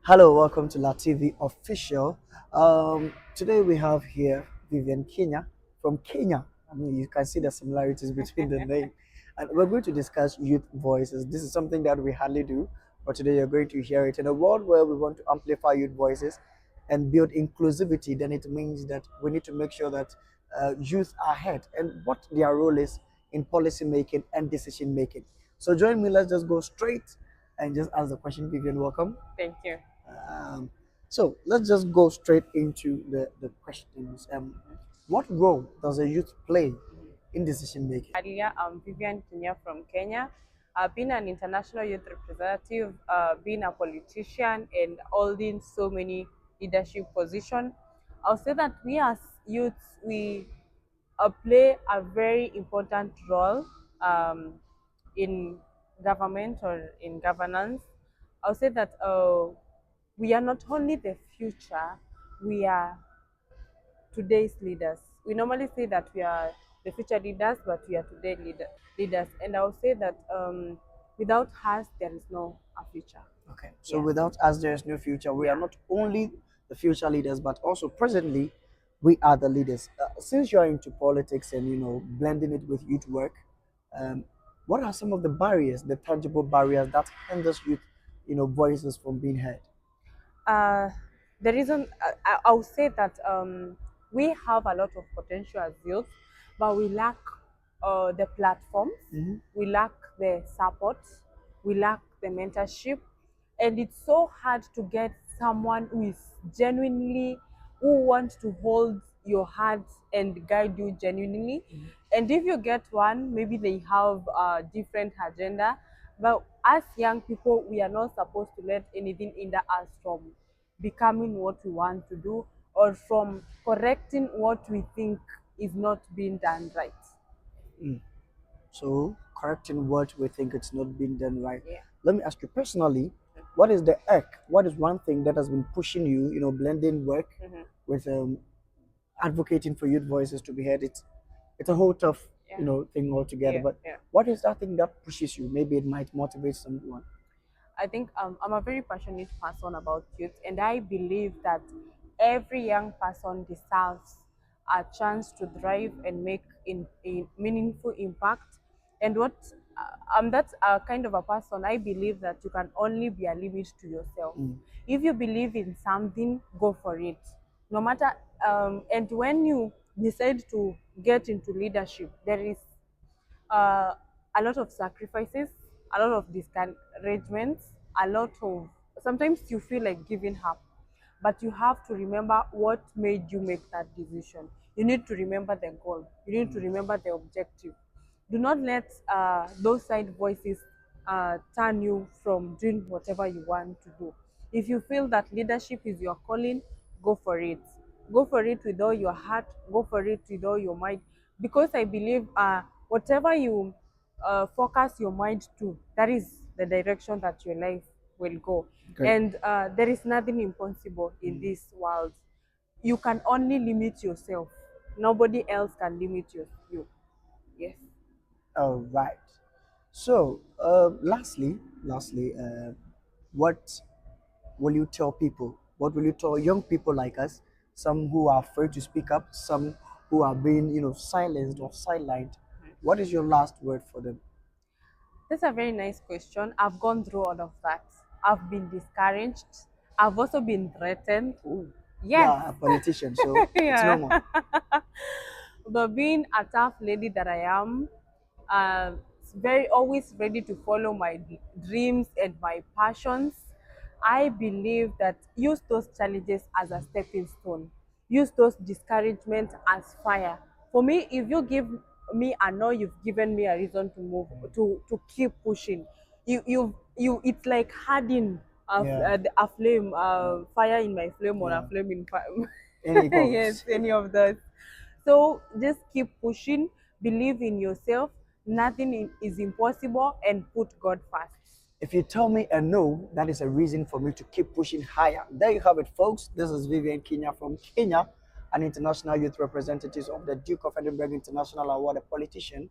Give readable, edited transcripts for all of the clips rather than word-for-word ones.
Hello, welcome to La TV Official. Today we have here Vivian Kenya from Kenya. I mean, you can see the similarities between the name. And we're going to discuss youth voices. This is something that we hardly do, but today you're going to hear it. In a world where we want to amplify youth voices and build inclusivity, then it means that we need to make sure that youth are ahead and what their role is in policy making and decision making. So join me, let's just go straight and just ask the question. Vivian, welcome. Thank you. Um, so let's just go straight into the questions. What role does a youth play in decision making? Earlier, I'm Vivian Kenya from Kenya. I've been an international youth representative, been a politician, and holding so many leadership positions. I'll say that we as youths, we play a very important role in government or in governance. I'll say that we are not only the future, we are today's leaders. We normally say that we are the future leaders, but we are leaders. And I would say that without us, there is no a future. Okay, so Yeah. without us, there is no future. We are Yeah. not only the future leaders, but also presently, we are the leaders. Since you are into politics and blending it with youth work, um, what are some of the barriers, the tangible barriers that hinders youth, voices from being heard? Uh, the reason I would say that we have a lot of potential as youth, but we lack the platforms, Mhm. we lack the support, we lack the mentorship, and it's so hard to get someone who is genuinely who wants to hold your hand and guide you genuinely. And if you get one, maybe they have a different agenda. But as young people, we are not supposed to let anything hinder us from becoming what we want to do or from correcting what we think is not being done right. Mm. So correcting what we think it's not being done right. Yeah. Let me ask you personally, what is the act? What is one thing that has been pushing you, blending work Mm-hmm. with advocating for youth voices to be heard? It's a whole tough, Yeah. thing altogether. Yeah. But Yeah. what is that thing that pushes you? Maybe it might motivate someone. I think I'm a very passionate person about youth, and I believe that every young person deserves a chance to thrive and make in meaningful impact. And that's a kind of a person. I believe that you can only be a limit to yourself. Mm. If you believe in something, go for it. No matter and when you decide to get into leadership, there is uh, a lot of sacrifices, a lot of discouragements, a lot of sometimes you feel like giving up, but you have to remember what made you make that decision. You need to remember the goal, you need to remember the objective. Do not let those side voices turn you from doing whatever you want to do. If you feel that leadership is your calling, go for it. Go for it with all your heart, go for it with all your mind, because I believe whatever you focus your mind to, that is the direction that your life will go. Great. And there is nothing impossible in this world. You can only limit yourself. Nobody else can limit you. Yes. All right. So, lastly, what will you tell people? What will you tell young people like us? Some who are afraid to speak up, some who are being, silenced or sidelined. What is your last word for them? That's a very nice question. I've gone through all of that. I've been discouraged. I've also been threatened. Ooh. Yes. Yeah, a politician, so it's Yeah. normal. But being a tough lady that I am, very always ready to follow my dreams and my passions, I believe that use those challenges as a stepping stone. Use those discouragements as fire. For me, if you give me a no, you've given me a reason to move, to keep pushing. It's like adding Yeah, a flame, fire in my flame or a yeah. flame in fire. Any Yes, goes. any of those. So just keep pushing, believe in yourself, nothing is impossible, and put God first. If you tell me a no, that is a reason for me to keep pushing higher. There you have it, folks. This is Vivian Kenya from Kenya, an international youth representative of the Duke of Edinburgh International Award, a politician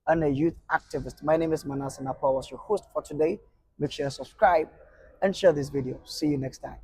and a youth activist. My name is Manasseh Napa. I was your host for today. Make sure you subscribe and share this video. See you next time.